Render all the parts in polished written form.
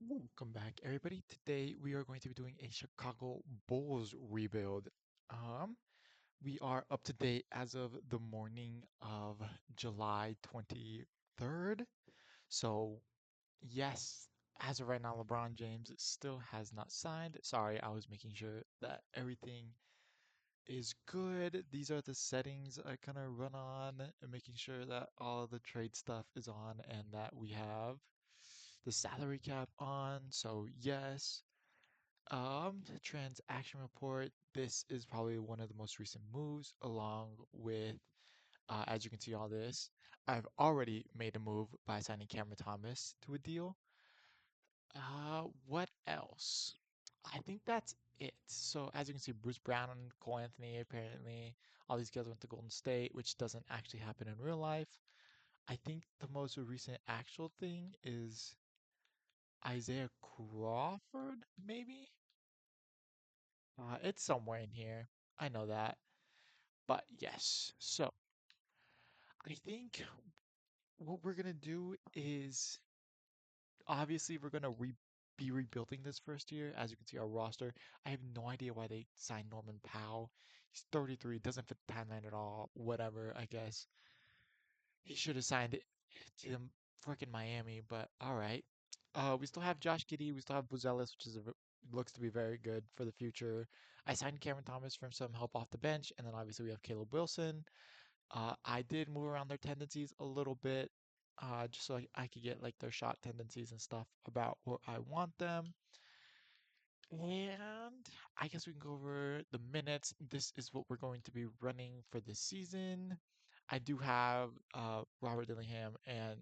Welcome back, everybody. Today we are going to be doing a Chicago Bulls rebuild. Um, we are up to date as of the morning of July 23rd. So, yes, as of right now, LeBron James still has not signed. Sorry, I was making sure that everything is good. These are the settings I kind of run on and making sure that all the trade stuff is on and that we have the salary cap on. So, yes. The transaction report. This is probably one of the most recent moves, along with, as you can see, all this. I've already made a move by signing Cameron Thomas to a deal. What else? I think that's it. So, as you can see, Bruce Brown and Cole Anthony, apparently, all these guys went to Golden State, which doesn't actually happen in real life. I think the most recent actual thing is Isaiah Crawford, maybe? It's somewhere in here. I know that. But yes, so I think what we're gonna do is obviously we're gonna be rebuilding this first year. As you can see, our roster. I have no idea why they signed Norman Powell. He's 33, doesn't fit the timeline at all. Whatever, I guess. He should have signed it to freaking Miami, but all right. We still have Josh Giddey. We still have Buzelis, which is looks to be very good for the future. I signed Cameron Thomas from some help off the bench, and then obviously we have Caleb Wilson. I did move around their tendencies a little bit, just so I could get like their shot tendencies and stuff about where I want them. And I guess we can go over the minutes. This is what we're going to be running for this season. I do have Robert Dillingham and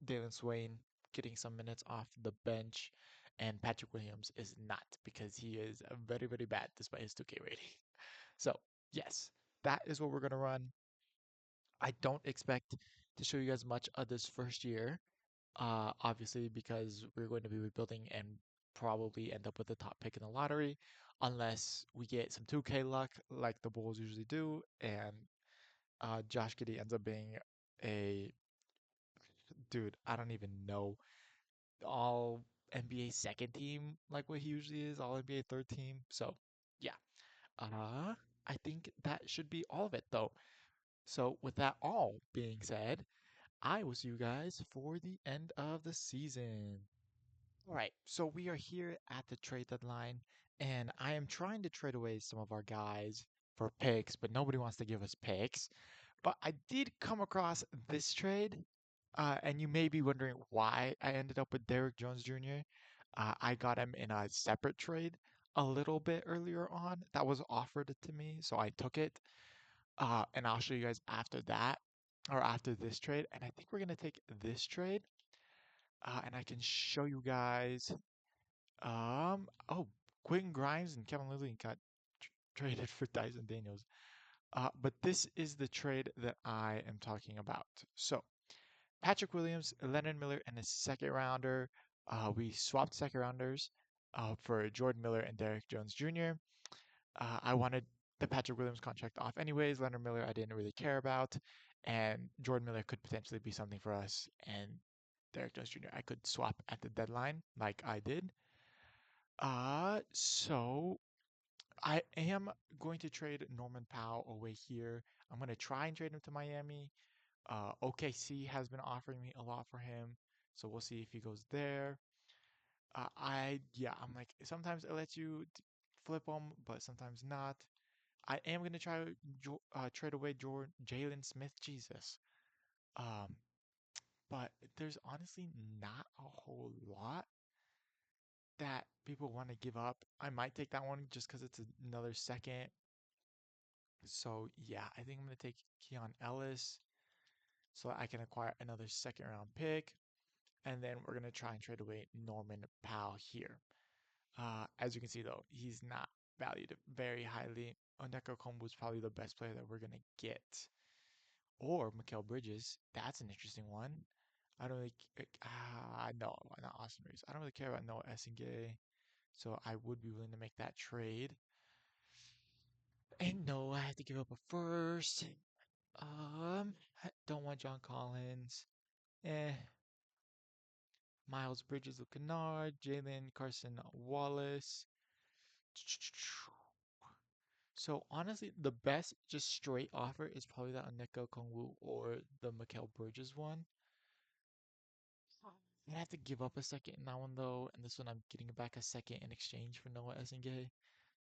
Dalen Swain getting some minutes off the bench, and Patrick Williams is not because he is very, very bad despite his 2K rating. So, yes, that is what we're going to run. I don't expect to show you guys much of this first year, obviously, because we're going to be rebuilding and probably end up with the top pick in the lottery, unless we get some 2K luck like the Bulls usually do, and Josh Giddey ends up being a dude. I don't even know all NBA second team like what he usually is, all NBA third team. So yeah, I think that should be all of it though. So with that all being said, I will see you guys for the end of the season. All right, so we are here at the trade deadline, and I am trying to trade away some of our guys for picks, but nobody wants to give us picks. But I did come across this trade, and you may be wondering why I ended up with Derrick Jones Jr. I got him in a separate trade a little bit earlier on that was offered to me, so I took it. And I'll show you guys after that, or after this trade. And I think we're gonna take this trade, and I can show you guys. Oh, Quentin Grimes and Kevin Lillian got traded for Dyson Daniels. But this is the trade that I am talking about. So Patrick Williams, Leonard Miller, and a second rounder. We swapped second rounders for Jordan Miller and Derrick Jones Jr. I wanted the Patrick Williams contract off anyways. Leonard Miller I didn't really care about, and Jordan Miller could potentially be something for us. And Derrick Jones Jr. I could swap at the deadline like I did. So I am going to trade Norman Powell away here. I'm going to try and trade him to Miami. OKC has been offering me a lot for him, so we'll see if he goes there. Yeah, I'm like, sometimes it lets you flip them, but sometimes not. I am going to try to trade away Jalen Smith, Jesus. Um, but there's honestly not a whole lot that people want to give up. I might take that one just because it's another second. So yeah, I think I'm gonna take Keon Ellis so I can acquire another second round pick, and then we're gonna try and trade away Norman Powell here. As you can see though, he's not valued very highly. Onyeka Okongwu is probably the best player that we're gonna get, or Mikal Bridges. That's an interesting one. I don't really, no, not Austin Reeves. I don't really care about Noah Essengay, so I would be willing to make that trade. And no, I have to give up a first. I don't want John Collins. Eh, Miles Bridges of Kennard, Jalen Carson Wallace. So honestly, the best just straight offer is probably that Oneka Kongwu or the Mikael Bridges one. I have to give up a second in that one though, and this one I'm getting back a second in exchange for Noah Essengay.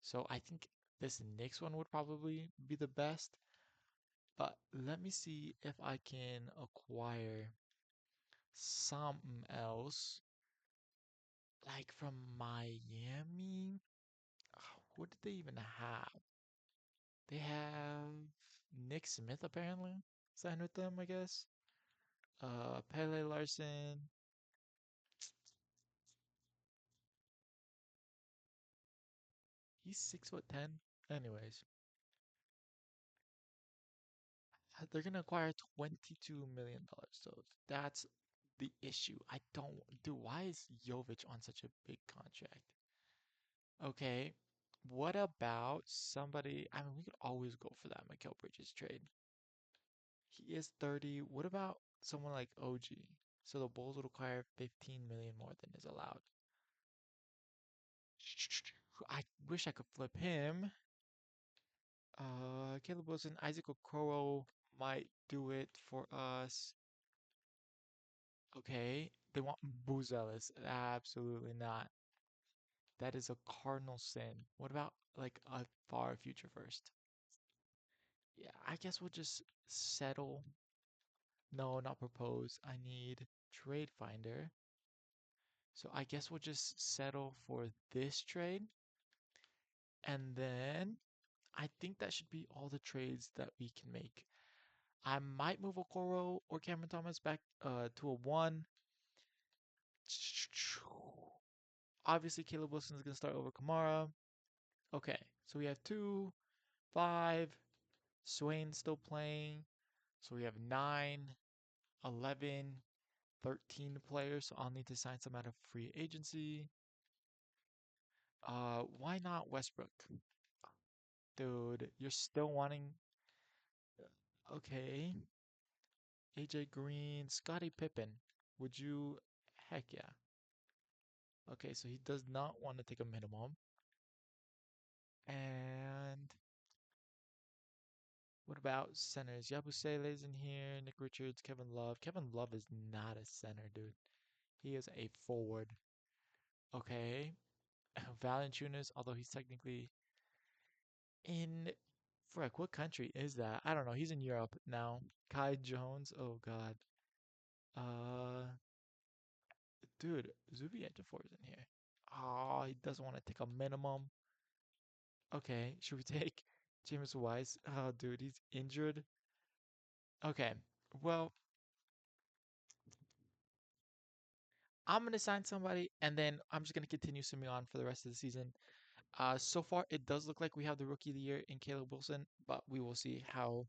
So I think this next one would probably be the best. But let me see if I can acquire something else, like from Miami. What did they even have? They have Nick Smith apparently signed with them, I guess. Pele Larson. He's 6'10". Anyways, they're gonna acquire $22 million. So that's the issue. I don't. Dude, why is Jovic on such a big contract? Okay. What about somebody? I mean, we could always go for that Mikal Bridges trade. He is 30. What about someone like OG? So the Bulls would acquire 15 million more than is allowed. I wish I could flip him. Caleb Wilson, Isaac Okoro might do it for us. Okay, they want Buzelis. Absolutely not. That is a cardinal sin. What about like a far future first? Yeah, I guess we'll just settle. No, not propose. I need trade finder. So I guess we'll just settle for this trade. And then I think that should be all the trades that we can make. I might move Okoro or Cameron Thomas back to a one. Obviously, Caleb Wilson is going to start over Kamara. Okay, so we have 2, 5, Swain still playing. So we have 9, 11, 13 players. So I'll need to sign some out of free agency. Why not Westbrook? Dude, you're still wanting. Okay. AJ Green, Scottie Pippen. Would you? Heck yeah. Okay, so he does not want to take a minimum. And what about centers? Yabusele's in here, Nick Richards, Kevin Love. Kevin Love is not a center, dude. He is a forward. Okay. Valanciunas, although he's technically in frick, what country is that? I don't know. He's in Europe now. Kai Jones. Oh God. Uh dude, Zubi Ejiofor is in here. Oh, he doesn't want to take a minimum. Okay, should we take James Wise? Oh dude, he's injured. Okay. Well, I'm gonna sign somebody and then I'm just gonna continue swimming on for the rest of the season. So far it does look like we have the rookie of the year in Caleb Wilson, but we will see how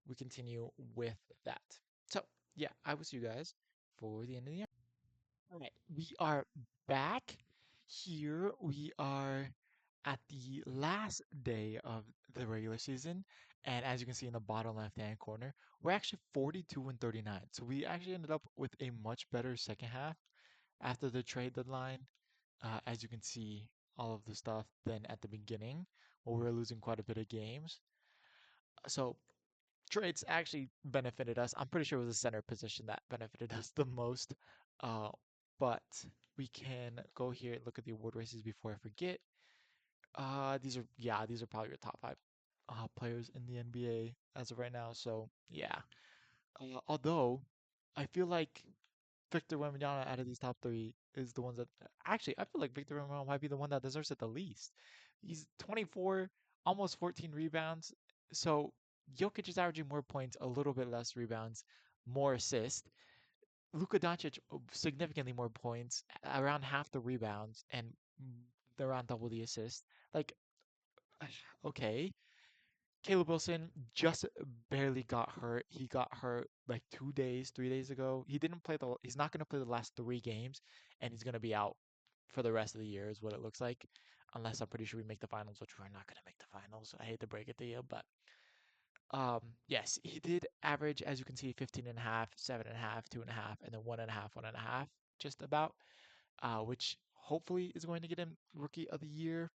we continue with that. So, yeah, I will see you guys for the end of the year. All right, we are back here. We are at the last day of the regular season, and as you can see in the bottom left-hand corner, we're actually 42 and 39. So we actually ended up with a much better second half after the trade deadline. As you can see, all of the stuff than at the beginning, where we were losing quite a bit of games. So trades actually benefited us. I'm pretty sure it was the center position that benefited us the most. Uh, but we can go here and look at the award races before I forget. These are probably your top five players in the NBA as of right now. So yeah. Although I feel like Victor Wembanyama out of these top three is the ones that actually I feel like Victor Wembanyama might be the one that deserves it the least. He's 24, almost 14 rebounds. So Jokic is averaging more points, a little bit less rebounds, more assists. Luka Doncic significantly more points, around half the rebounds, and around double the assists. Like, okay. Caleb Wilson just barely got hurt. He got hurt like 2 days, 3 days ago. He's not going to play the last 3 games, and he's going to be out for the rest of the year, is what it looks like. Unless I'm pretty sure we make the finals, which we're not going to make the finals. I hate to break it to you, but yes, he did average, as you can see, 15 and a half, 7.5, 2.5, and then 1.5, 1.5. just about, which hopefully is going to get him Rookie of the Year.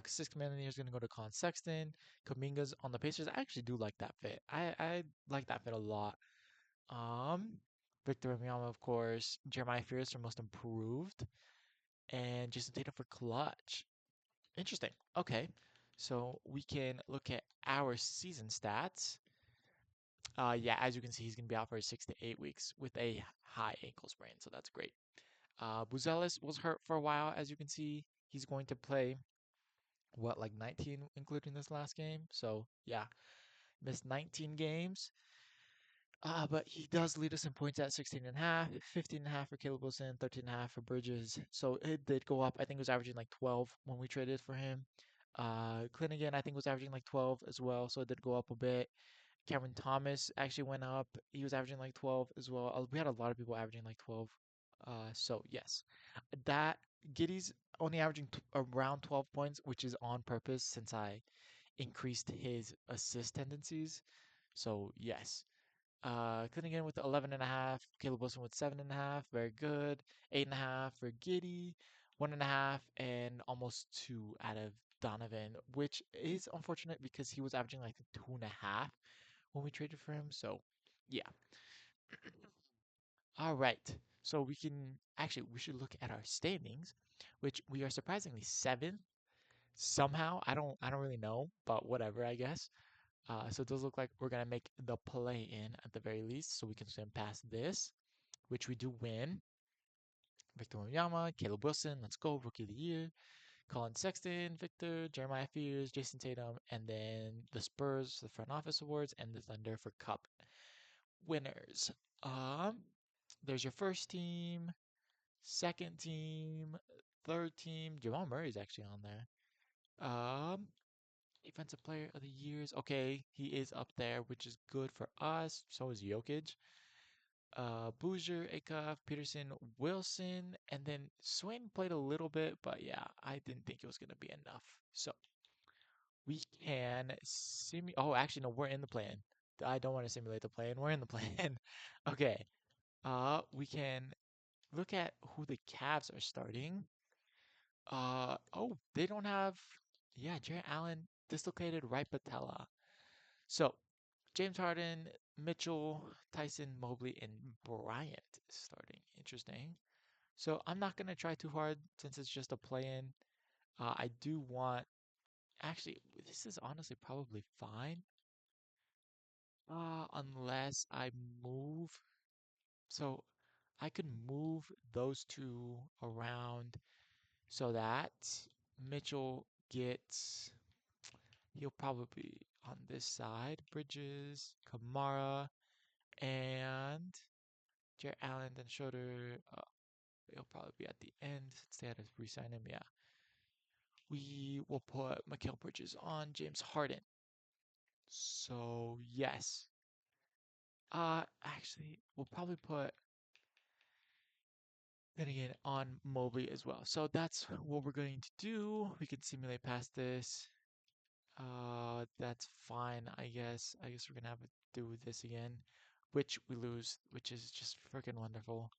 Sixth man of the year is going to go to Colin Sexton. Kaminga's on the Pacers. I actually do like that fit. I like that fit a lot. Um, Victor Wembanyama, of course. Jeremiah Fears for most improved, and Jason Tatum for clutch. Interesting. Okay, so we can look at our season stats. Yeah, as you can see, he's going to be out for 6 to 8 weeks with a high ankle sprain, so that's great. Buzelis was hurt for a while, as you can see. He's going to play what, like 19, including this last game. So yeah, missed 19 games. But he does lead us in points at 16 and a half, 15 and a half for Caleb Wilson, 13 and a half for Bridges. So it did go up. I think it was averaging like 12 when we traded for him. Clinigan, I think, was averaging like 12 as well. So it did go up a bit. Cameron Thomas actually went up. He was averaging like 12 as well. We had a lot of people averaging like 12. So yes, that Giddy's only averaging around 12 points, which is on purpose since I increased his assist tendencies. So yes. Cunningham with 11 and a half. Caleb Wilson with 7.5. Very good. 8.5 for Giddy. 1.5 and almost 2 out of Donovan, which is unfortunate because he was averaging like 2.5 when we traded for him. So yeah. All right. So we should look at our standings, which we are surprisingly seventh somehow. I don't really know, but whatever, I guess. So it does look like we're gonna make the play in at the very least, so we can swim past this, which we do win. Victor Wembanyama, Caleb Wilson, let's go, Rookie of the Year. Colin Sexton, Victor, Jeremiah Fears, Jason Tatum, and then the Spurs for the front office awards, and the Thunder for Cup winners. Um, there's your first team, second team, third team. Jamal Murray's actually on there. Defensive Player of the Years. Okay, he is up there, which is good for us. So is Jokic. Boozer, Akov, Peterson, Wilson, and then Swain played a little bit, but yeah, I didn't think it was gonna be enough. So we can Oh, actually, no, we're in the plan. I don't want to simulate the plan. We're in the plan. Okay. We can look at who the Cavs are starting. Oh, they don't have. Yeah, Jarrett Allen dislocated right patella. So James Harden, Mitchell, Tyson, Mobley, and Bryant is starting. Interesting. So I'm not gonna try too hard since it's just a play-in. I do want. Actually, this is honestly probably fine. Unless I move. So I could move those two around so that Mitchell gets. He'll probably be on this side. Bridges, Kamara, and Jarrett Allen, then Schroeder. He'll probably be at the end since they had to re-sign him. Yeah. We will put Mikal Bridges on James Harden. So yes. Actually, we'll probably put then again on Mobley as well. So that's what we're going to do. We can simulate past this. That's fine, I guess. I guess we're gonna have to do this again, which we lose, which is just freaking wonderful.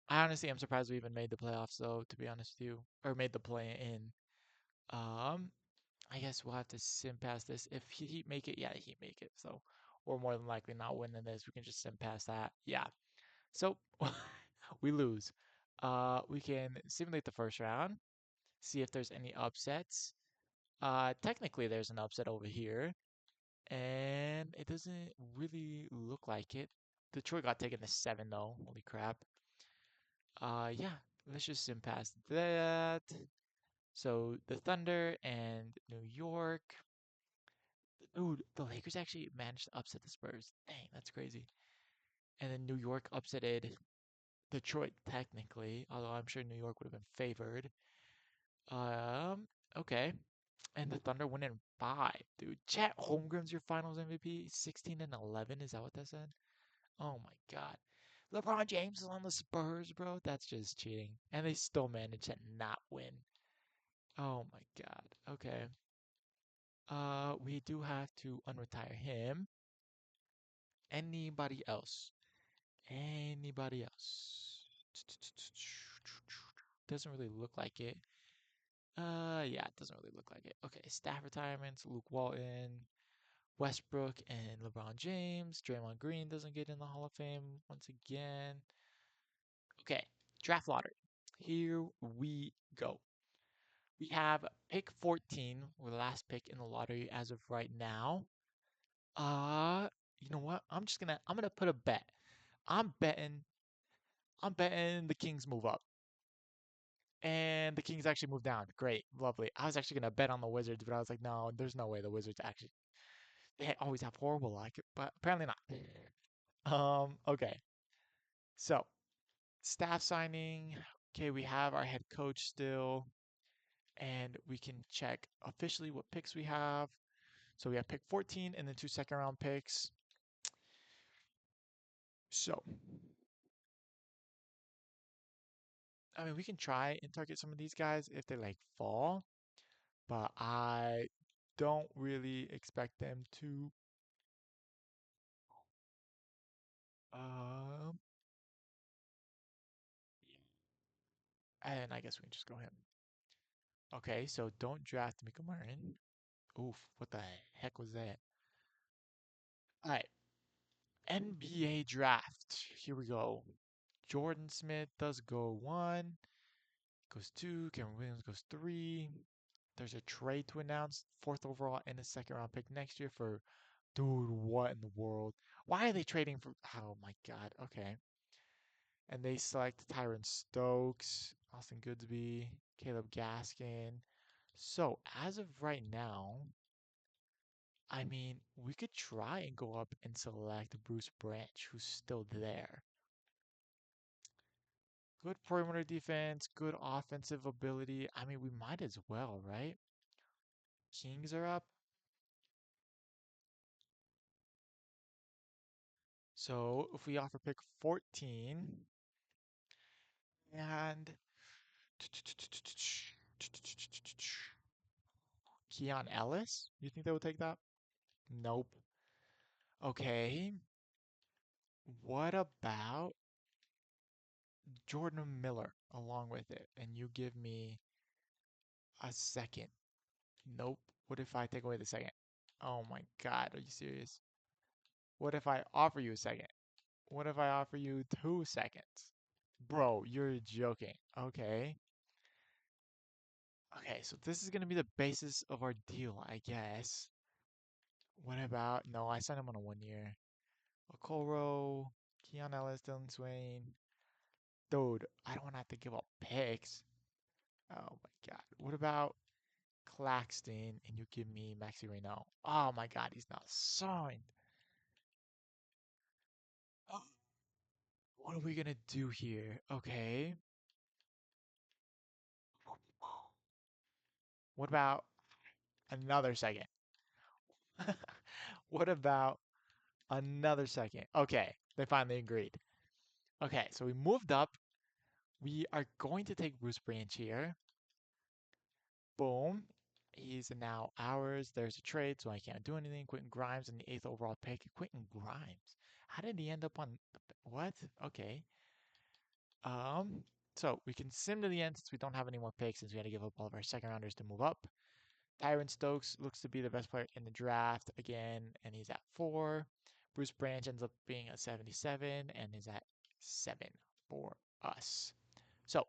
I honestly am surprised we even made the playoffs, though, to be honest with you, or made the play in. Um, I guess we'll have to sim past this. If Heat make it, yeah, Heat make it. So we're more than likely not winning this. We can just sim past that. Yeah. So we lose. We can simulate the first round, see if there's any upsets. Technically, there's an upset over here, and it doesn't really look like it. Detroit got taken to 7 though. Holy crap. Yeah, let's just sim past that. So the Thunder and New York. Ooh, the Lakers actually managed to upset the Spurs. Dang, that's crazy. And then New York upsetted Detroit technically, although I'm sure New York would have been favored. Um, okay. And the Thunder win in 5, dude. Chet Holmgren's your Finals MVP. 16 and 11. Is that what that said? Oh my God. LeBron James is on the Spurs, bro. That's just cheating. And they still managed to not win. Oh my God. Okay. We do have to unretire him. Anybody else? Anybody else? Doesn't really look like it. Yeah, it doesn't really look like it. Okay, staff retirements, Luke Walton, Westbrook, and LeBron James. Draymond Green doesn't get in the Hall of Fame once again. Okay, draft lottery. Here we go. We have pick 14, or the last pick in the lottery as of right now. You know what? I'm gonna put a bet. I'm betting I'm betting the Kings move up. And the Kings actually moved down. Great, lovely. I was actually gonna bet on the Wizards, but I was like, no, there's no way the Wizards actually they always have horrible luck, but apparently not. Okay. So staff signing. Okay, we have our head coach still, and we can check officially what picks we have. So we have pick 14 and then two second round picks. So I mean, we can try and target some of these guys if they like fall, but I don't really expect them to. Um, and I guess we can just go him. Okay, so don't draft Miko Martin. Oof, what the heck was that? All right, NBA draft. Here we go. Jordan Smith does go one, goes two. Cameron Williams goes three. There's a trade to announce, fourth overall and a second round pick next year for, dude, what in the world? Why are they trading for? Oh my God. Okay. And they select Tyron Stokes, Austin Goodsby, Caleb Gaskin. So as of right now, I mean, we could try and go up and select Bruce Branch, who's still there. Good perimeter defense, good offensive ability. I mean, we might as well, right? Kings are up. So if we offer pick 14 and Keon Ellis, you think they would take that? Nope. Okay. What about Jordan Miller along with it? And you give me a second. Nope. What if I take away the second? Oh my God, are you serious? What if I offer you a second? What if I offer you 2 seconds? Bro, you're joking. Okay. Okay, so this is gonna be the basis of our deal, I guess. What about, no, I signed him on a 1 year. Okoro, Keon Ellis, Dylan Swain. Dude, I don't want to have to give up picks. Oh my God. What about Claxton and you give me Maxi Reno? Oh my God, he's not signed. Oh, what are we gonna do here? Okay. What about another second? What about another second? Okay, they finally agreed. Okay, so we moved up. We are going to take Bruce Branch here. Boom. He's now ours. There's a trade, so I can't do anything. Quentin Grimes in the eighth overall pick. Quentin Grimes. How did he end up on what? Okay. Um, so we can sim to the end since we don't have any more picks since we had to give up all of our second rounders to move up. Tyron Stokes looks to be the best player in the draft again, and he's at 4. Bruce Branch ends up being a 77 and is at 7 for us. So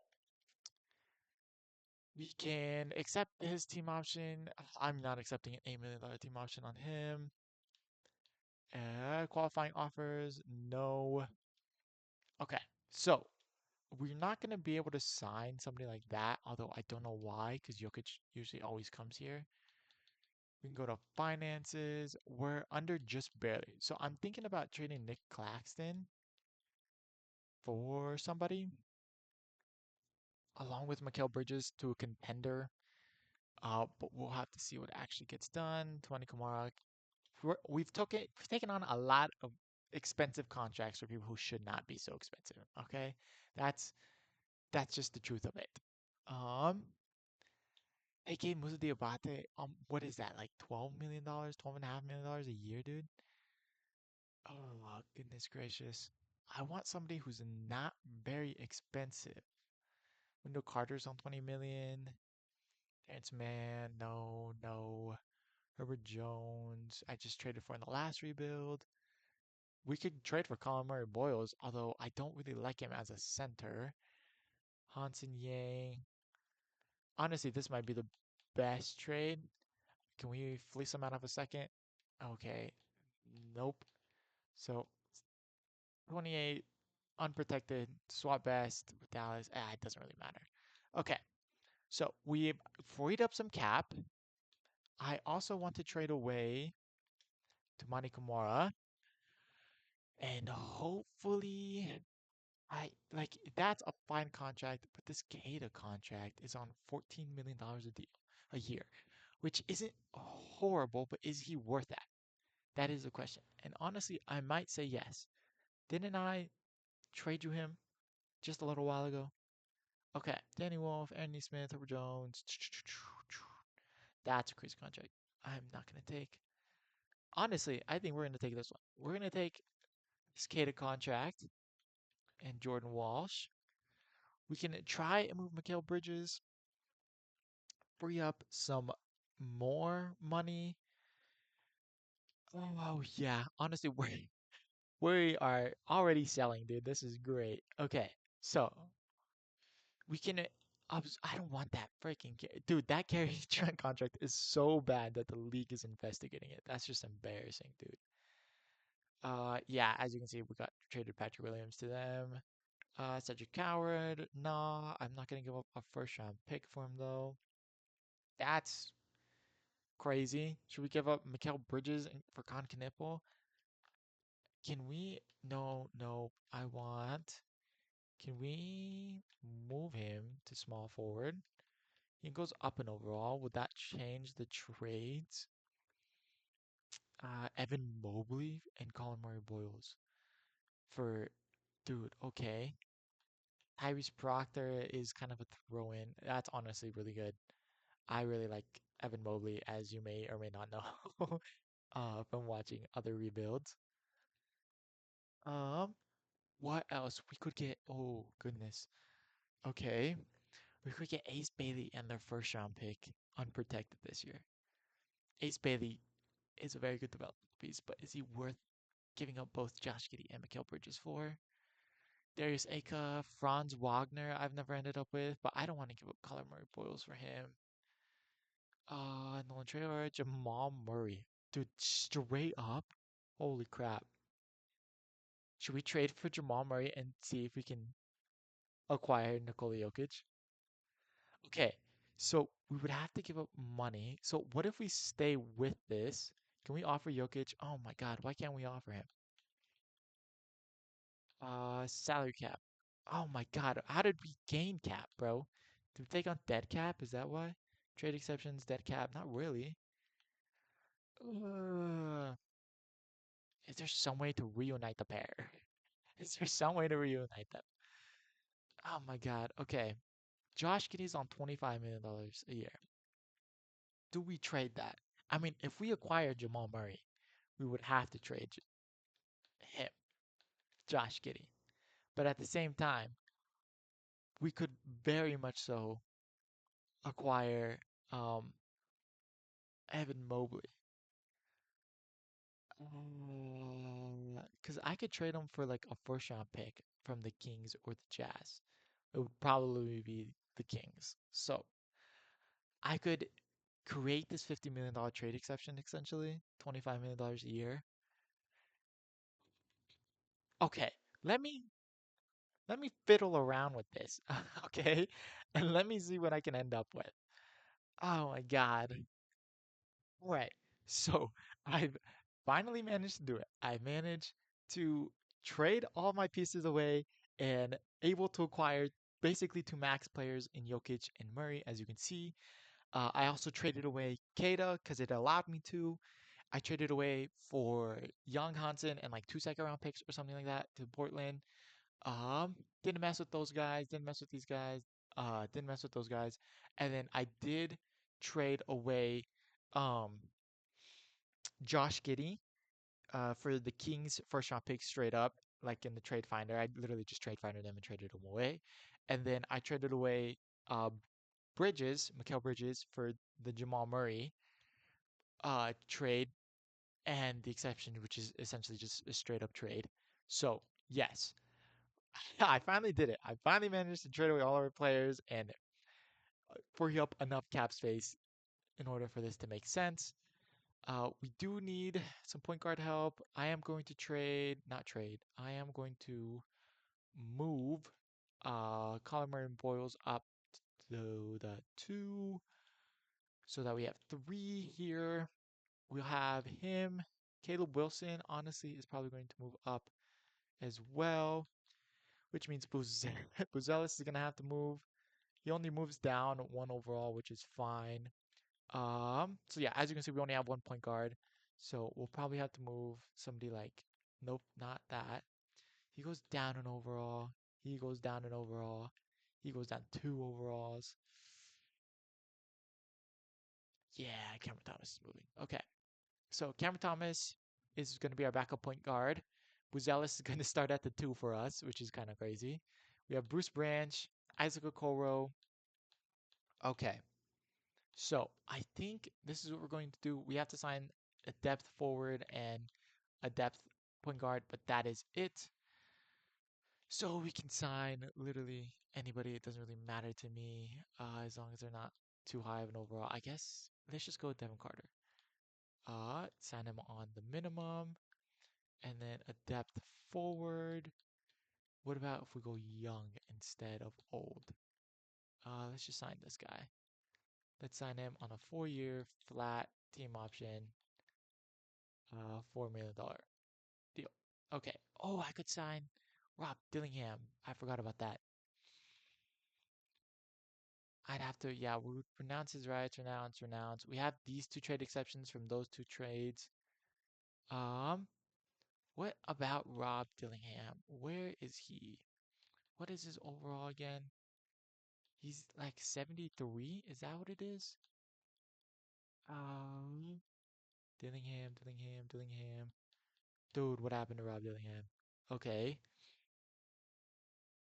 we can accept his team option. I'm not accepting an $8 million team option on him. Qualifying offers, no. Okay, so we're not going to be able to sign somebody like that, although I don't know why, because Jokic usually always comes here. We can go to finances. We're under just barely. So I'm thinking about trading Nick Claxton for somebody, along with Mikal Bridges to a contender. But we'll have to see what actually gets done. 20 Kamara. We've taken on a lot of expensive contracts for people who should not be so expensive. Okay, that's that's just the truth of it. Um, AK Musa Diabate, what is that, like $12 million, $12.5 million a year, dude? Oh, goodness gracious. I want somebody who's not very expensive. Wendell Carter's on 20 million. Terrence Mann, no, no. Herbert Jones, I just traded for in the last rebuild. We could trade for Colin Murray Boyles, although I don't really like him as a center. Hansen Yang. Honestly, this might be the best trade. Can we fleece him out of a second? Okay. Nope. So 28 unprotected, swap best with Dallas. It doesn't really matter. Okay. So we've freed up some cap. I also want to trade away to Mani Kamara. And hopefully I like that's a fine contract, but this Kata contract is on $14 million a year, which isn't horrible, but is he worth that? That is the question. And honestly, I might say yes. Didn't I trade you him just a little while ago? Okay, Danny Wolf, Anthony Smith, Herbert Jones. That's a crazy contract. I'm not gonna take. Honestly, I think we're gonna take this one. We're gonna take this Kata contract and Jordan Walsh. We can try and move Mikal Bridges, free up some more money. Oh yeah, honestly, we are already selling, dude. This is great. Okay, so we can. I don't want that freaking dude. That carry Trent contract is so bad that the league is investigating it. That's just embarrassing, dude. Yeah, as you can see, we got traded Patrick Williams to them. Cedric Coward. Nah, I'm not gonna give up a first round pick for him though. That's crazy. Should we give up Mikal Bridges for Con Knipple? Can we? No, no. I want. Can we move him to small forward? He goes up in overall. Would that change the trades? Evan Mobley and Colin Murray Boyles for, dude. Okay. Tyrese Proctor is kind of a throw in. That's honestly really good. I really like Evan Mobley, as you may or may not know, from watching other rebuilds. Um, what else? We could get, oh goodness. Okay. We could get Ace Bailey and their first round pick unprotected this year. Ace Bailey is a very good development piece, but is he worth giving up both Josh Giddey and Mikal Bridges for? Darius Aka, Franz Wagner, I've never ended up with, but I don't want to give up Colin Murray Boyles for him. Nolan Traylor, Jamal Murray. Dude, straight up. Holy crap. Should we trade for Jamal Murray and see if we can acquire Nikola Jokic? Okay, so we would have to give up money. So what if we stay with this? Can we offer Jokic? Oh my God, why can't we offer him? Salary cap. Oh my God, how did we gain cap, bro? Did we take on dead cap? Is that why? Trade exceptions, dead cap? Not really. Uh, is there some way to reunite the pair? Is there some way to reunite them? Oh my God. Okay. Josh Giddey's on $25 million a year. Do we trade that? I mean, if we acquire Jamal Murray, we would have to trade him, Josh Giddey. But at the same time, we could very much so acquire um, Evan Mobley. Because I could trade him for like a first round pick from the Kings or the Jazz. It would probably be the Kings. So I could create this $50 million trade exception essentially, $25 million a year. Okay, let me let me fiddle around with this, okay? And let me see what I can end up with. Oh my God. All right. So I've finally managed to do it. I managed to trade all my pieces away and able to acquire basically two max players in Jokic and Murray, as you can see. I also traded away Kata because it allowed me to. I traded away for Young Hansen and like two second round picks or something like that to Portland. Didn't mess with those guys, didn't mess with these guys, didn't mess with those guys. And then I did trade away um Josh Giddey for the Kings first round pick straight up. like in the trade finder. I literally just trade finder them and traded them away. And then I traded away uh Bridges, Mikal Bridges for the Jamal Murray trade and the exception, which is essentially just a straight up trade. So yes, I finally did it. I finally managed to trade away all our players and free up enough cap space in order for this to make sense. We do need some point guard help. I am going to trade, not trade. I am going to move Colin Murray and Boyles up to the 2 so that we have 3 here. We'll have him. Caleb Wilson, honestly, is probably going to move up as well, which means Buzelis is going to have to move. He only moves down 1 overall, which is fine. So yeah, as you can see, we only have 1 point guard. So we'll probably have to move somebody like, nope, not that. He goes down in overall. He goes down in overall. He goes down 2 overalls. Yeah, Cameron Thomas is moving. Okay. So Cameron Thomas is going to be our backup point guard. Buzelis is going to start at the 2 for us, which is kind of crazy. We have Bruce Branch, Isaac Okoro. Okay. So I think this is what we're going to do. We have to sign a depth forward and a depth point guard, but that is it. So we can sign literally anybody. It doesn't really matter to me as long as they're not too high of an overall. I guess let's just go with Devin Carter. Sign him on the minimum, and then a depth forward. What about if we go young instead of old? Let's just sign this guy. Let's sign him on a 4-year flat team option, $4 million deal. Okay. Oh, I could sign Rob Dillingham. I forgot about that. I'd have to, yeah, we would pronounce his rights, renounce. We have these 2 trade exceptions from those 2 trades. Um, what about Rob Dillingham? Where is he? What is his overall again? He's like 73? Is that what it is? Um, Dillingham. Dude, what happened to Rob Dillingham? Okay.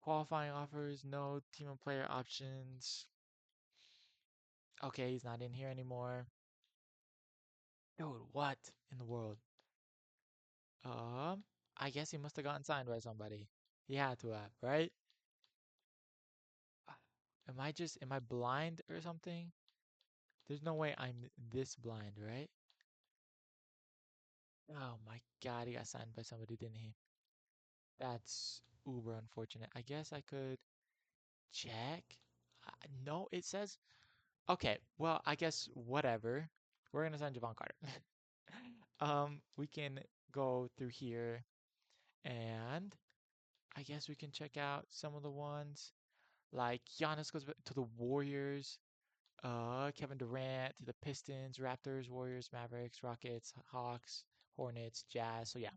Qualifying offers, no team and player options. Okay, he's not in here anymore. Dude, what in the world? Um, I guess he must have gotten signed by somebody. He had to have, right? Am I blind or something? There's no way I'm this blind, right? Oh my God, he got signed by somebody, didn't he? That's uber unfortunate. I guess I could check. No, it says, okay, well, I guess whatever. We're gonna sign Javon Carter. We can go through here and I guess we can check out some of the ones. Like Giannis goes to the Warriors. Kevin Durant to the Pistons, Raptors, Warriors, Mavericks, Rockets, Hawks, Hornets, Jazz. So yeah,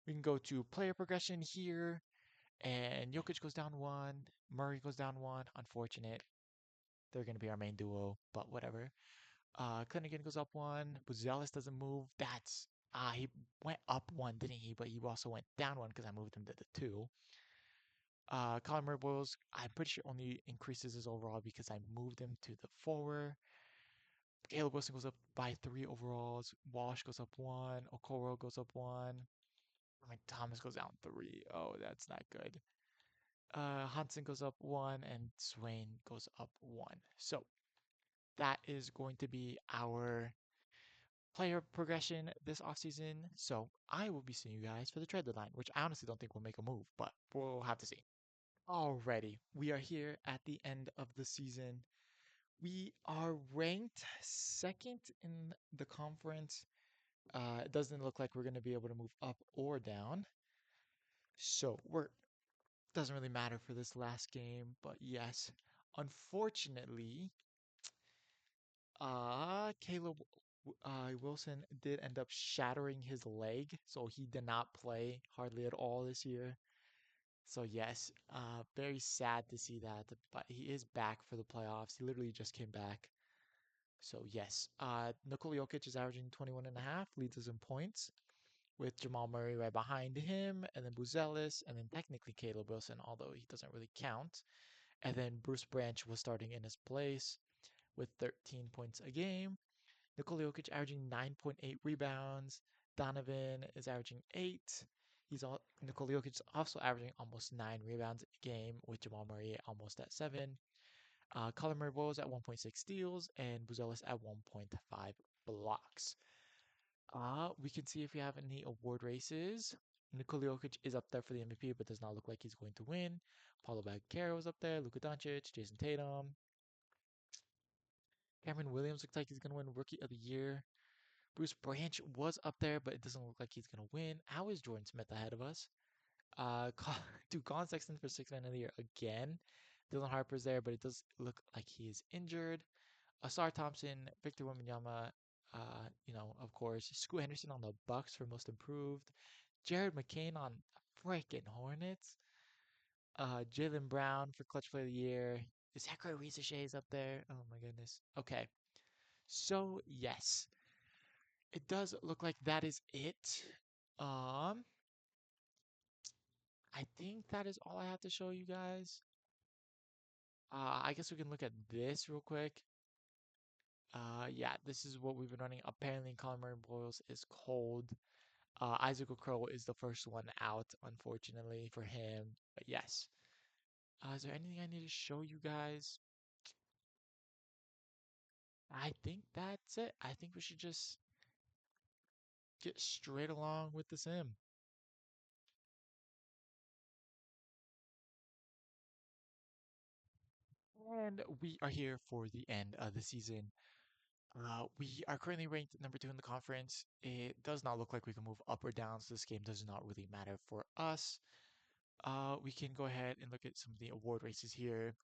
we can go to player progression here, and Jokic goes down 1, Murray goes down 1. Unfortunate. They're gonna be our main duo, but whatever. Cunningham goes up 1. Buzelis doesn't move. That's he went up 1, didn't he? But he also went down 1 because I moved him to the 2. Colin Murray Boyles, I'm pretty sure only increases his overall because I moved him to the 4. Caleb Wilson goes up by 3 overalls. Walsh goes up 1. Okoro goes up 1. I mean, Thomas goes down 3. Oh, that's not good. Hansen goes up 1, and Swain goes up 1. So that is going to be our player progression this offseason. So I will be seeing you guys for the trade deadline, which I honestly don't think will make a move, but we'll have to see. Alrighty, we are here at the end of the season. We are ranked second in the conference. It doesn't look like we're going to be able to move up or down. So we're doesn't really matter for this last game, but yes, unfortunately, Caleb Wilson did end up shattering his leg, so he did not play hardly at all this year. So yes, very sad to see that, but he is back for the playoffs. He literally just came back. So yes, Nikola Jokic is averaging 21 and a half, leads us in points. with Jamal Murray right behind him, and then Buzelis, and then technically Caleb Wilson, although he doesn't really count. And then Bruce Branch was starting in his place with 13 points a game. Nikola Jokic averaging 9.8 rebounds. Donovan is averaging 8. Nikola Jokic is also averaging almost 9 rebounds a game, with Jamal Murray almost at 7. Colin Murray Bowles at 1.6 steals and Buzelis at 1.5 blocks. We can see if we have any award races. Nikola Jokic is up there for the MVP, but does not look like he's going to win. Paulo Banchero is up there. Luka Doncic, Jason Tatum. Cameron Williams looks like he's going to win Rookie of the Year. Bruce Branch was up there, but it doesn't look like he's going to win. How is Jordan Smith ahead of us? Dude, Colin Sexton for Sixth Man of the Year again. Dylan Harper's there, but it does look like he is injured. Asar Thompson, Victor Wembanyama, of course, Scoot Henderson on the Bucks for Most Improved. Jared McCain on freaking Hornets. Jalen Brown for Clutch Player of the Year. Zachary Ricochet is up there. Oh my goodness. Okay. So yes, it does look like that is it. Um, I think that is all I have to show you guys. I guess we can look at this real quick. Yeah, this is what we've been running. Apparently, Colin Murray Boyles is cold. Isaac Okoro is the first one out, unfortunately for him. But yes. Is there anything I need to show you guys? I think that's it. I think we should just get straight along with the sim. And we are here for the end of the season. We are currently ranked number 2 in the conference. It does not look like we can move up or down, so this game does not really matter for us. We can go ahead and look at some of the award races here.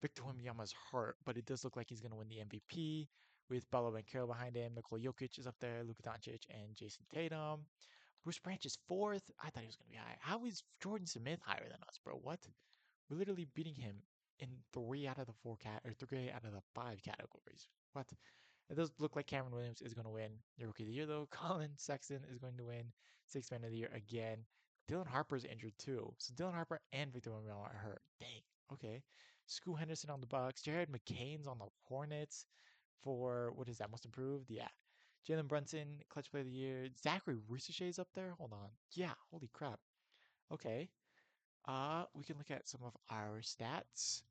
Victor Wembanyama's hurt, but it does look like he's going to win the MVP with Paolo Banchero behind him. Nikola Jokic is up there, Luka Doncic, and Jason Tatum. Bruce Branch is 4th. I thought he was going to be higher. How is Jordan Smith higher than us, bro? What? We're literally beating him in 3 out of the 5 categories. What? It does look like Cameron Williams is going to win the Rookie of the Year, though. Colin Sexton is going to win Sixth Man of the Year again. Dylan Harper's injured too, so Dylan Harper and Victor Wembanyama are hurt. Dang. Okay. Scoot Henderson on the Bucks. Jared McCain's on the Hornets for what is that? Most improved? Yeah. Jalen Brunson, Clutch Player of the Year. Zachary Ricochet's up there. Hold on. Yeah. Holy crap. Okay. We can look at some of our stats.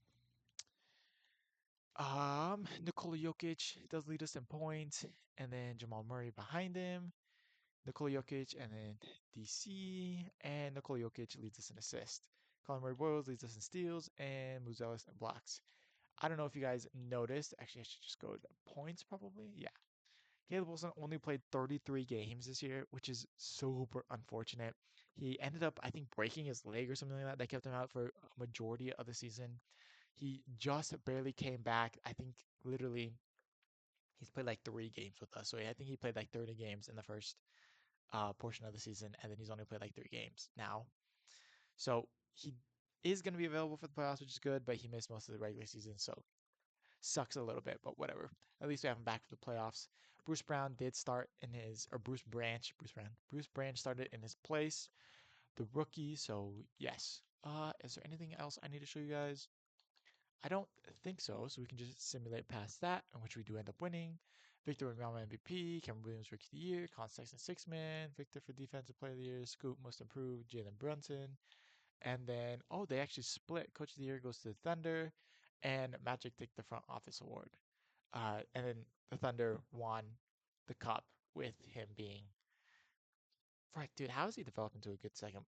Nikola Jokic does lead us in points, and then Jamal Murray behind him. Nikola Jokic, and then DC, and Nikola Jokic leads us in assists. Colin Murray Boyles leads us in steals, and Buzelis in blocks. I don't know if you guys noticed. Actually, I should just go to points probably. Yeah. Caleb Wilson only played 33 games this year, which is super unfortunate. He ended up, I think, breaking his leg or something like that. That kept him out for a majority of the season. He just barely came back. I think literally he's played like 3 games with us. So I think he played like 30 games in the first portion of the season, and then he's only played like 3 games now. So he is going to be available for the playoffs, which is good, but he missed most of the regular season, so sucks a little bit, but whatever. At least we have him back for the playoffs. Bruce Brown did start in his, or Bruce Branch started in his place, the rookie. So yes. Is there anything else I need to show you guys? I don't think so. So we can just simulate past that, in which we do end up winning. Victor Wembanyama MVP, Cameron Williams Rookie of the Year, Colin Sexton Sixth Man, Victor for Defensive Player of the Year, Scoop Most Improved, Jalen Brunson, and then they actually split. Coach of the Year goes to the Thunder, and Magic take the Front Office Award. And then the Thunder won the cup with him being. Right, dude, how is he developed into a good second?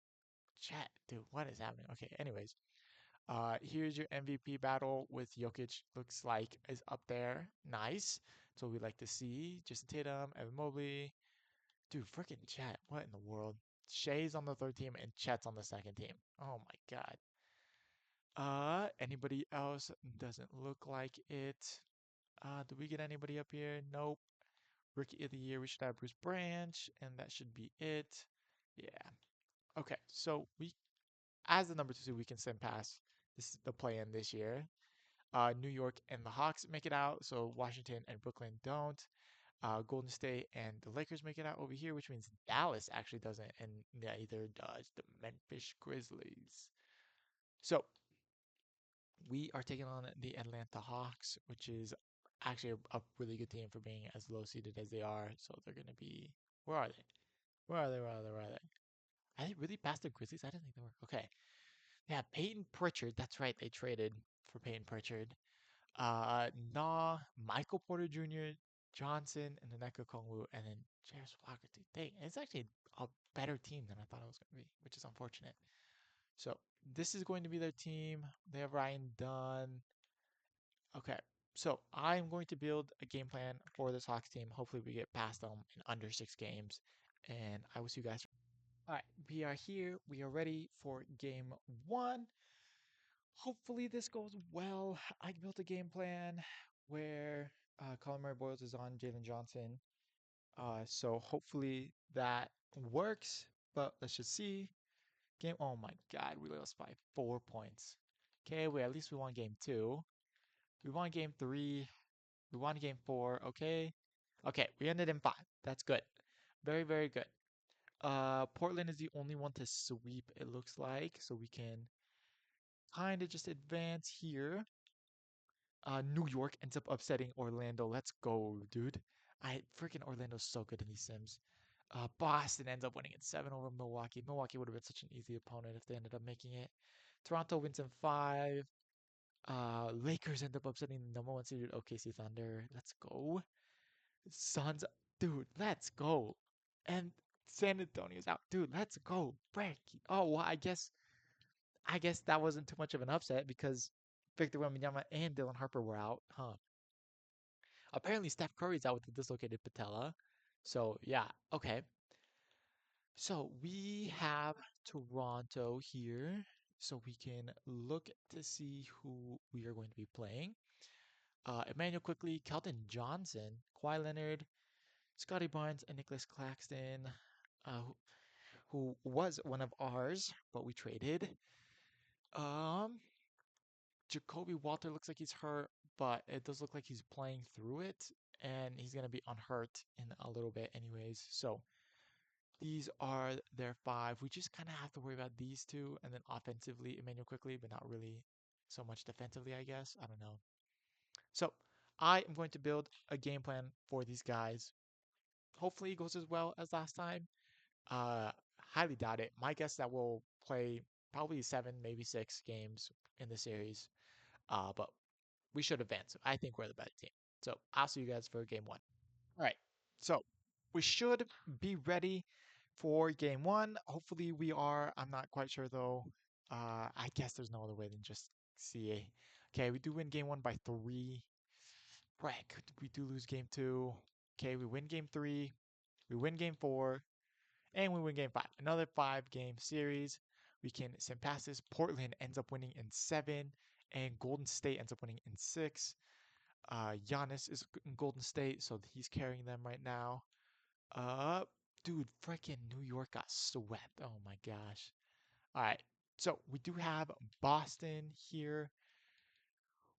Chat, dude, what is happening? Okay, anyways. Here's your MVP battle with Jokic. Looks like is up there. Nice. That's what we like to see. Jason Tatum, Evan Mobley. Dude, freaking Chet. What in the world? Shay's on the third team and Chet's on the second team. Oh my God. Anybody else? Doesn't look like it. Do we get anybody up here? Nope. Rookie of the Year, we should have Bruce Branch, and that should be it. Yeah. Okay, so we, as the number 2 seed, we can send past. This is the play-in this year. New York and the Hawks make it out, so Washington and Brooklyn don't. Golden State and the Lakers make it out over here, which means Dallas actually doesn't, and neither does the Memphis Grizzlies. So we are taking on the Atlanta Hawks, which is actually a really good team for being as low seeded as they are. So they're going to be. Where are they? Where are they? Where are they? Where are they? Are they really past the Grizzlies? I didn't think they were. Okay. Yeah, Peyton Pritchard. That's right. They traded for Peyton Pritchard. Nah, Michael Porter Jr., Johnson, and Nneka Kongwu, and then Jarris Walker. Dude, it's actually a better team than I thought it was going to be, which is unfortunate. So this is going to be their team. They have Ryan Dunn. Okay, so I'm going to build a game plan for this Hawks team. Hopefully, we get past them in under 6 games, and I will see you guys. All right, we are here. We are ready for game one. Hopefully, this goes well. I built a game plan where Colin Murray Boyles is on Jalen Johnson. So hopefully that works. But let's just see. Game. Oh my God, we lost by 4 points. Okay, we at least we won game two. We won game three. We won game four. Okay. Okay, we ended in five. That's good. Very, very good. Portland is the only one to sweep, it looks like. So we can kind of just advance here. New York ends up upsetting Orlando. Let's go, dude. I freaking Orlando's so good in these Sims. Boston ends up winning in seven over Milwaukee. Milwaukee would have been such an easy opponent if they ended up making it. Toronto wins in five. Lakers end up upsetting the number one seeded OKC Thunder. Let's go. Suns, dude, let's go. And San Antonio's out, dude. Let's go. Break. Oh, well, I guess that wasn't too much of an upset because Victor Wembanyama and Dylan Harper were out, huh? Apparently, Steph Curry's out with the dislocated patella. So yeah, okay. So we have Toronto here, so we can look to see who we are going to be playing. Emmanuel Quickly, Kelton Johnson, Kawhi Leonard, Scotty Barnes, and Nicholas Claxton, who was one of ours, but we traded. Um, Jacoby Walter looks like he's hurt, but it does look like he's playing through it, and he's gonna be unhurt in a little bit, anyways. So these are their five. We just kind of have to worry about these two, and then offensively, Emmanuel Quickly, but not really so much defensively, I guess. I don't know. So I am going to build a game plan for these guys. Hopefully, it goes as well as last time. Uh, Highly doubt it. My guess that we'll play probably 7, maybe 6 games in the series. But we should advance. I think we're the better team. So I'll see you guys for game one. All right. So we should be ready for game one. Hopefully we are. I'm not quite sure though. I guess there's no other way than just CA. Okay, we do win game one by 3. Right. We do lose game two. Okay, we win game three. We win game four. And we win game five. Another 5 game series. We can send past this. Portland ends up winning in 7. And Golden State ends up winning in 6. Giannis is in Golden State, so he's carrying them right now. Uh, Dude, freaking New York got swept. Oh my gosh. All right. So we do have Boston here.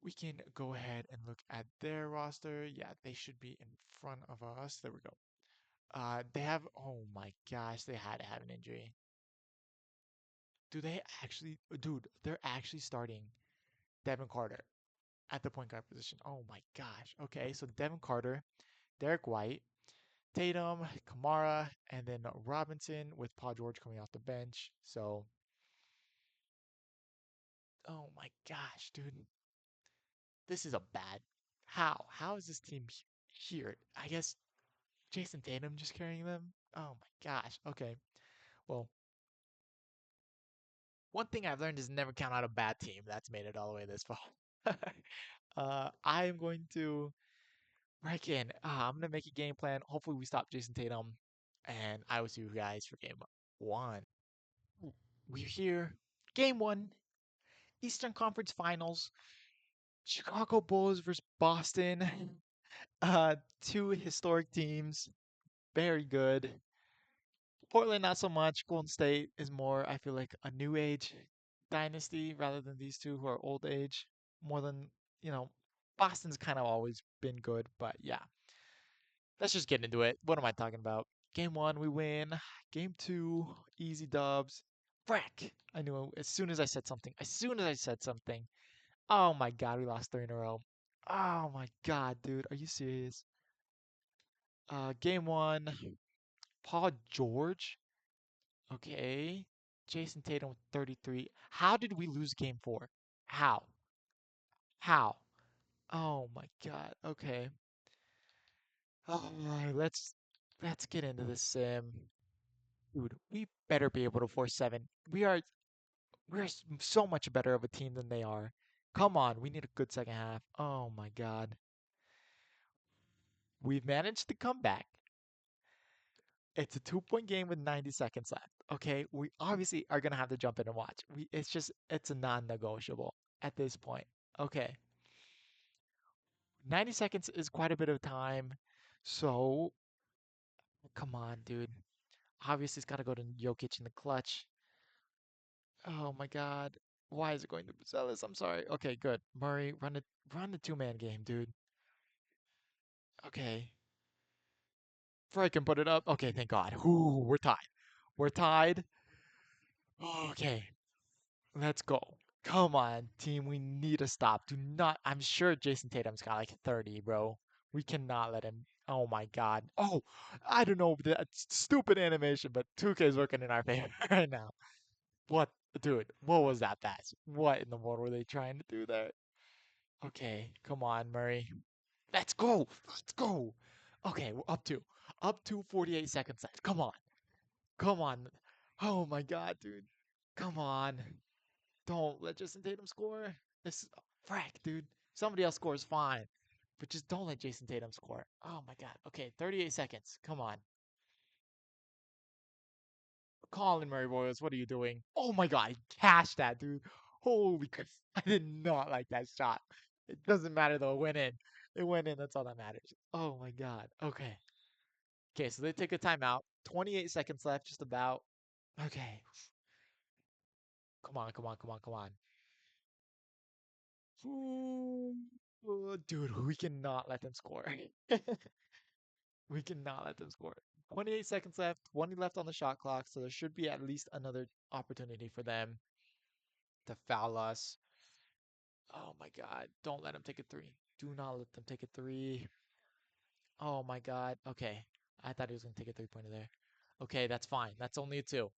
We can go ahead and look at their roster. Yeah, they should be in front of us. There we go. They have, oh my gosh, they had to have an injury. Do they actually, dude, they're actually starting Devin Carter at the point guard position. Oh my gosh. Okay, so Devin Carter, Derek White, Tatum, Kamara, and then Robinson with Paul George coming off the bench. So, oh my gosh, dude. This is a bad. How? How is this team here? I guess Jason Tatum just carrying them? Oh my gosh. Okay. Well, one thing I've learned is never count out a bad team that's made it all the way this far. I am going to break in. I'm going to make a game plan. Hopefully, we stop Jason Tatum. And I will see you guys for game one. We're here. Game one, Eastern Conference Finals. Chicago Bulls versus Boston. Two historic teams. Very good. Portland, not so much. Golden State is more, I feel like, a new age dynasty rather than these two who are old age. More than, you know, Boston's kind of always been good, but yeah. Let's just get into it. What am I talking about? Game one, we win. Game two, easy dubs. Frack! I knew it as soon as I said something. As soon as I said something. Oh my god, we lost three in a row. Oh my god, dude. Are you serious? Game one, Paul George. Okay. Jason Tatum with 33. How did we lose game four? How? How? Oh my god. Okay. All right, let's get into this sim. Dude, we better be able to force seven. We're so much better of a team than they are. Come on, we need a good second half. Oh my god. We've managed to come back. It's a 2-point game with 90 seconds left. Okay, we obviously are gonna have to jump in and watch. It's a non-negotiable at this point. Okay, 90 seconds is quite a bit of time. So come on, dude. Obviously, it's gotta go to Jokic in the clutch. Oh my God. Why is it going to Buzelis? I'm sorry. Okay, good. Murray, run the two-man game, dude. Okay. Frey can put it up. Okay, thank God. Ooh, we're tied. We're tied. Okay, let's go. Come on, team. We need to stop. Do not. I'm sure Jason Tatum's got like 30, bro. We cannot let him. Oh my God. Oh, I don't know. That stupid animation, but 2K is working in our favor right now. What, dude? What was that pass? What in the world were they trying to do there? Okay, come on, Murray. Let's go. Let's go. Okay, we're up to 48 seconds left. Come on. Come on. Oh my God, dude. Come on. Don't let Jason Tatum score. This is frack, dude. Somebody else scores fine. But just don't let Jason Tatum score. Oh my God. Okay, 38 seconds. Come on. Colin Murray Royals, what are you doing? Oh my God, he cashed that, dude. Holy crap. I did not like that shot. It doesn't matter though. It went in. It went in. That's all that matters. Oh my God. Okay. Okay, so they take a timeout. 28 seconds left, just about. Okay. Come on, come on, come on, come on. Ooh. Oh, dude, we cannot let them score. We cannot let them score. 28 seconds left, 20 left on the shot clock, so there should be at least another opportunity for them to foul us. Oh my God. Don't let them take a three. Do not let them take a three. Oh my God. Okay. I thought he was going to take a three-pointer there. Okay, that's fine. That's only a two.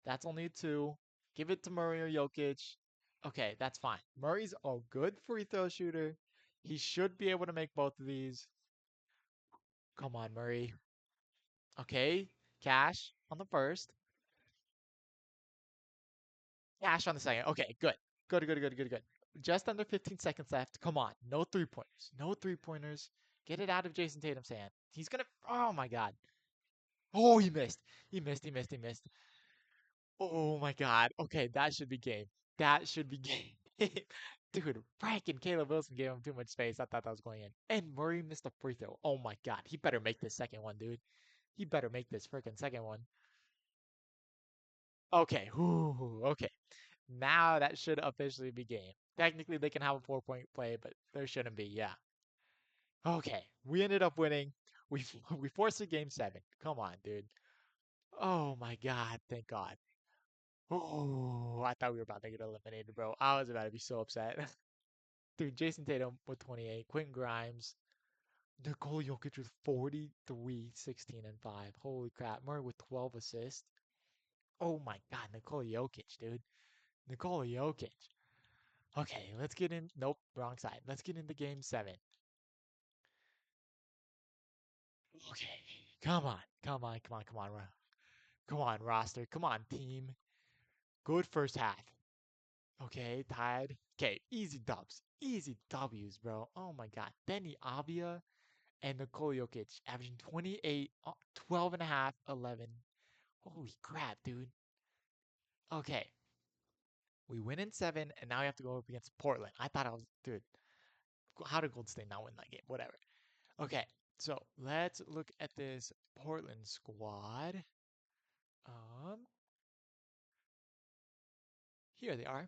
That's only a two. Give it to Murray or Jokic. Okay, that's fine. Murray's a good free throw shooter. He should be able to make both of these. Come on, Murray. Okay, Cash on the first. Cash on the second. Okay, good. Good, good, good, good, good. Just under 15 seconds left. Come on. No three-pointers. No three-pointers. Get it out of Jason Tatum's hand. He's gonna. Oh my God. Oh, he missed. He missed. He missed. He missed. Oh my God. Okay, that should be game. That should be game. Dude, Frank and Caleb Wilson gave him too much space. I thought that was going in. And Murray missed a free throw. Oh my God. He better make this second one, dude. He better make this freaking second one. Okay. Ooh, okay. Now that should officially be game. Technically, they can have a 4-point play, but there shouldn't be. Yeah. Okay. We ended up winning. We we forced a game seven. Come on, dude. Oh my God. Thank God. Oh, I thought we were about to get eliminated, bro. I was about to be so upset. Dude, Jason Tatum with 28, Quentin Grimes, Nikola Jokic with 43, 16, and 5. Holy crap. Murray with 12 assists. Oh my God, Nikola Jokic, dude. Nikola Jokic. Okay, let's get in. Nope, wrong side. Let's get into game seven. Okay, come on, come on, come on, come on, come on, roster. Come on, team. Good first half. Okay, tied. Okay, easy dubs. Easy W's, bro. Oh my God. Benny Avia and Nikola Jokic averaging 28, 12 and a half, 11. Holy crap, dude. Okay, we win in seven, and now we have to go up against Portland. I thought I was, dude, how did Gold State not win that game? Whatever. Okay, so let's look at this Portland squad. Um, Here they are.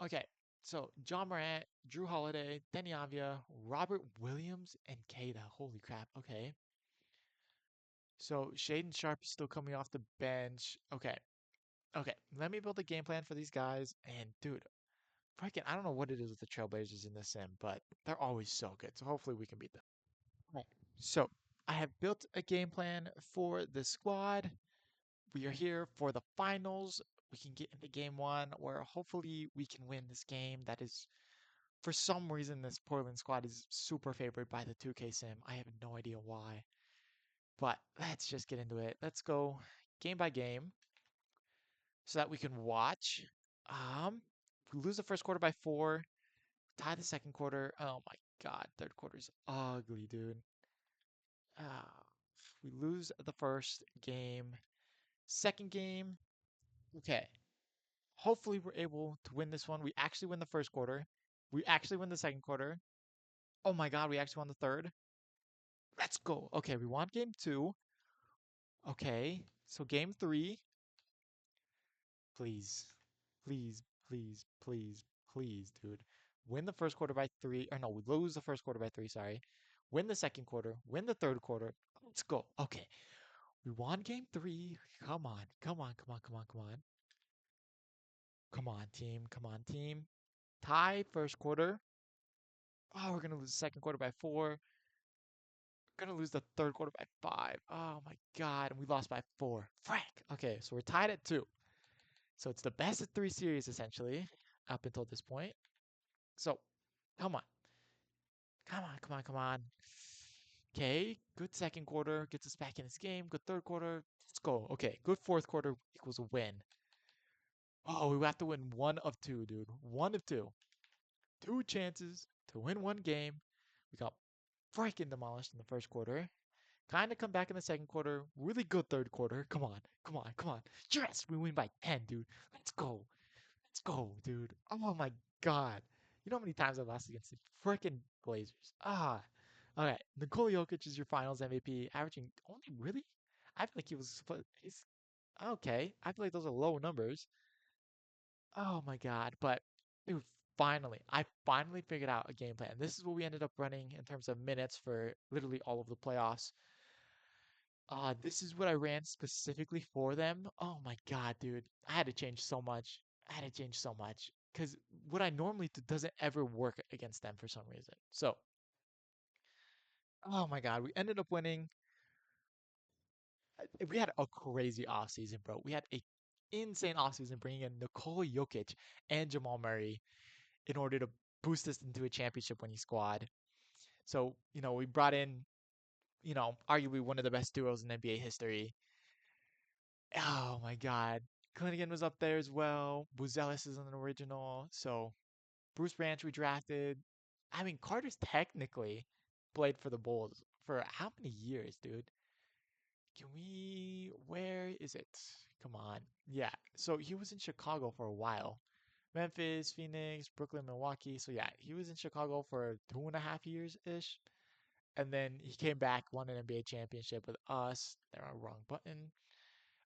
Okay, so John Morant, Drew Holiday, Denny Avia, Robert Williams, and Kata. Holy crap. Okay. So Shaden Sharp is still coming off the bench. Okay. Okay. Let me build a game plan for these guys. And dude, freaking, I don't know what it is with the Trailblazers in this sim, but they're always so good. So hopefully we can beat them. Right. So I have built a game plan for the squad. We are here for the finals. We can get into game one where hopefully we can win this game. That is, for some reason, this Portland squad is super favored by the 2K sim. I have no idea why. But let's just get into it. Let's go game by game so that we can watch. We lose the first quarter by 4, tie the second quarter. Oh my God, third quarter's ugly, dude. Uh, we lose the first game. Second game, okay. Hopefully we're able to win this one. We actually win the first quarter. We actually win the second quarter. Oh my God, we actually won the third. Let's go. Okay, we won game two. Okay, so game three. Please, please, please, please, please, dude. Win the first quarter by 3. Or no, we lose the first quarter by 3, sorry. Win the second quarter. Win the third quarter. Let's go. Okay. We won game 3. Come on. Come on. Come on. Come on. Come on. Come on, team. Come on, team. Tie first quarter. Oh, we're going to lose the second quarter by 4. We're going to lose the third quarter by 5. Oh my God. And we lost by 4. Frank. Okay, so we're tied at 2. So it's the best of 3 series essentially up until this point. So come on. Come on, come on, come on. Okay, good second quarter gets us back in this game. Good third quarter. Let's go. Okay, good fourth quarter equals a win. Oh, we have to win one of two, dude. One of two. Two chances to win one game. We got freaking demolished in the first quarter. Kind of come back in the second quarter. Really good third quarter. Come on, come on, come on. Yes, we win by 10, dude. Let's go. Let's go, dude. Oh my God. You know how many times I've lost against the freaking Blazers? Ah. Okay. Nikola Jokic is your finals MVP, averaging only really? I feel like he's okay. I feel like those are low numbers. Oh my God. But dude, I finally figured out a game plan. This is what we ended up running in terms of minutes for literally all of the playoffs. This is what I ran specifically for them. Oh my God, dude. I had to change so much. I had to change so much because what I normally do doesn't ever work against them for some reason. So, oh my God, we ended up winning. We had a crazy offseason, bro. We had a insane offseason bringing in Nikola Jokic and Jamal Murray in order to boost us into a championship winning squad. So, we brought in, arguably one of the best duos in NBA history. Oh my God. Clinnigan was up there as well. Buzelis is an original. So Bruce Branch we drafted. I mean, Carter's technically played for the Bulls for how many years, dude? Where is it? Come on. Yeah. So he was in Chicago for a while. Memphis, Phoenix, Brooklyn, Milwaukee. So yeah, he was in Chicago for 2.5 years ish. And then he came back, won an NBA championship with us. They're on wrong button.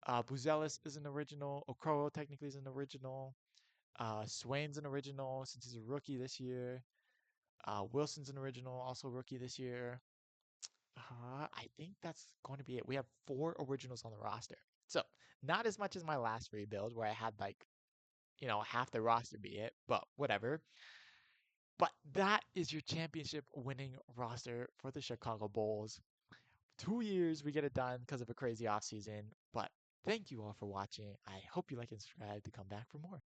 Buzelis is an original. Okoro technically is an original. Swain's an original since he's a rookie this year. Wilson's an original, also rookie this year. I think that's going to be it. We have 4 originals on the roster. So not as much as my last rebuild where I had like, half the roster be it, but whatever. But that is your championship winning roster for the Chicago Bulls. 2 years we get it done because of a crazy offseason. But thank you all for watching. I hope you like and subscribe to come back for more.